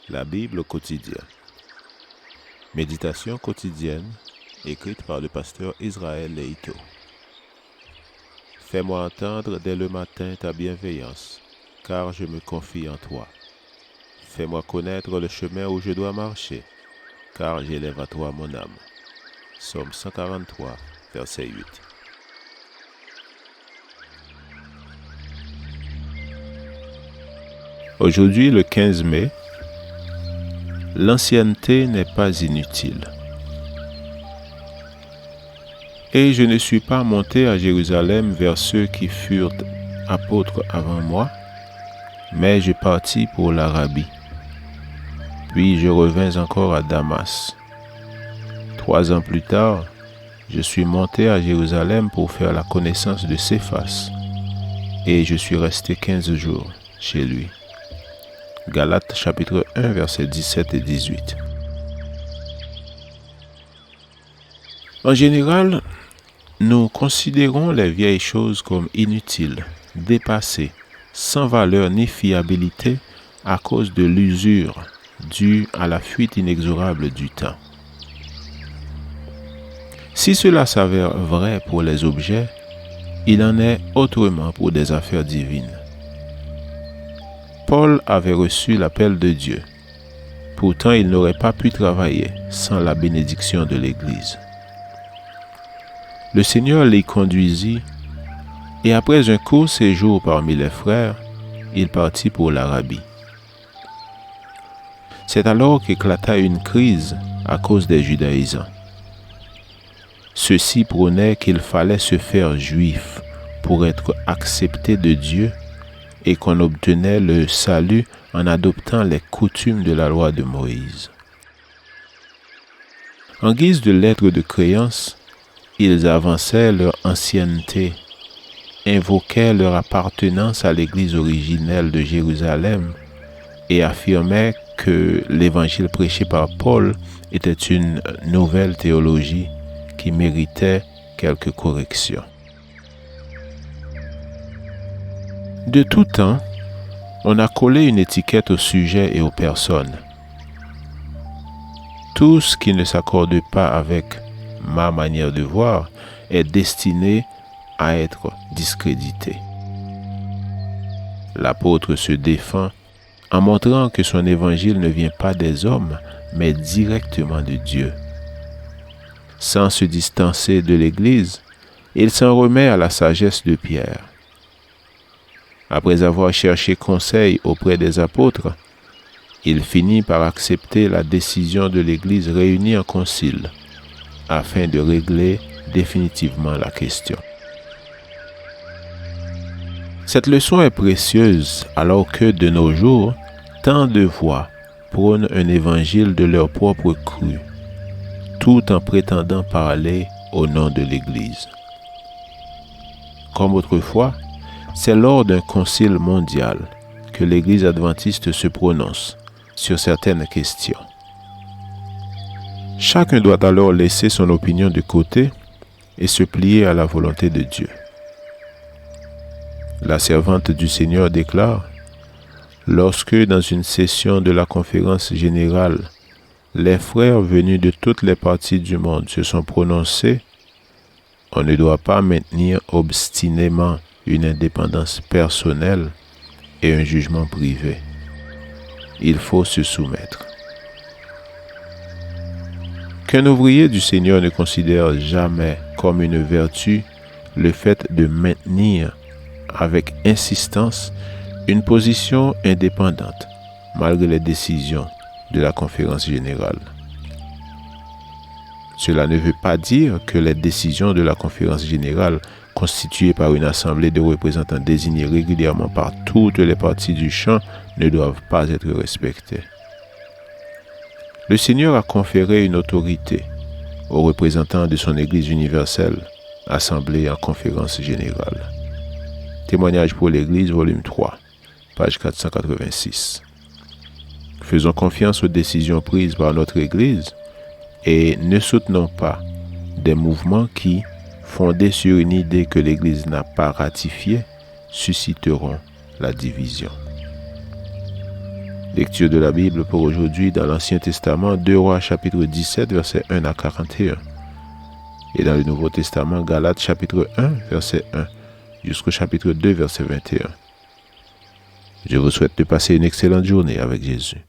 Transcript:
La Bible au quotidien. Méditation quotidienne écrite par le pasteur Israël Leito. Fais-moi entendre dès le matin ta bienveillance, car je me confie en toi. Fais-moi connaître le chemin où je dois marcher, car j'élève à toi mon âme. Psaume 143, verset 8. Aujourd'hui, le 15 mai, l'ancienneté n'est pas inutile. Et je ne suis pas monté à Jérusalem vers ceux qui furent apôtres avant moi, mais je partis pour l'Arabie. Puis je revins encore à Damas. 3 ans plus tard, je suis monté à Jérusalem pour faire la connaissance de Céphas, et je suis resté 15 jours chez lui. Galates chapitre 1, versets 17 et 18. En général, nous considérons les vieilles choses comme inutiles, dépassées, sans valeur ni fiabilité à cause de l'usure due à la fuite inexorable du temps. Si cela s'avère vrai pour les objets, il en est autrement pour des affaires divines. Paul avait reçu l'appel de Dieu. Pourtant, il n'aurait pas pu travailler sans la bénédiction de l'Église. Le Seigneur l'y conduisit et après un court séjour parmi les frères, il partit pour l'Arabie. C'est alors qu'éclata une crise à cause des judaïsants. Ceux-ci prônaient qu'il fallait se faire juif pour être accepté de Dieu et qu'on obtenait le salut en adoptant les coutumes de la loi de Moïse. En guise de lettre de créance, ils avançaient leur ancienneté, invoquaient leur appartenance à l'Église originelle de Jérusalem et affirmaient que l'évangile prêché par Paul était une nouvelle théologie qui méritait quelques corrections. De tout temps, on a collé une étiquette au sujet et aux personnes. Tout ce qui ne s'accorde pas avec ma manière de voir est destiné à être discrédité. L'apôtre se défend en montrant que son évangile ne vient pas des hommes, mais directement de Dieu. Sans se distancer de l'Église, il s'en remet à la sagesse de Pierre. Après avoir cherché conseil auprès des apôtres, il finit par accepter la décision de l'Église réunie en concile, afin de régler définitivement la question. Cette leçon est précieuse alors que de nos jours, tant de voix prônent un évangile de leur propre cru, tout en prétendant parler au nom de l'Église. Comme autrefois, c'est lors d'un concile mondial que l'Église adventiste se prononce sur certaines questions. Chacun doit alors laisser son opinion de côté et se plier à la volonté de Dieu. La servante du Seigneur déclare: « Lorsque dans une session de la conférence générale, les frères venus de toutes les parties du monde se sont prononcés, on ne doit pas maintenir obstinément une indépendance personnelle et un jugement privé. Il faut se soumettre. » Qu'un ouvrier du Seigneur ne considère jamais comme une vertu le fait de maintenir avec insistance une position indépendante malgré les décisions de la conférence générale. Cela ne veut pas dire que les décisions de la conférence générale constituée par une assemblée de représentants désignés régulièrement par toutes les parties du champ ne doivent pas être respectées. Le Seigneur a conféré une autorité aux représentants de son Église universelle, assemblée en conférence générale. Témoignage pour l'Église, volume 3, page 486. Faisons confiance aux décisions prises par notre Église et ne soutenons pas des mouvements qui, fondés sur une idée que l'Église n'a pas ratifiée, susciteront la division. Lecture de la Bible pour aujourd'hui dans l'Ancien Testament, 2 Rois chapitre 17, versets 1 à 41. Et dans le Nouveau Testament, Galates chapitre 1, verset 1, jusqu'au chapitre 2, verset 21. Je vous souhaite de passer une excellente journée avec Jésus.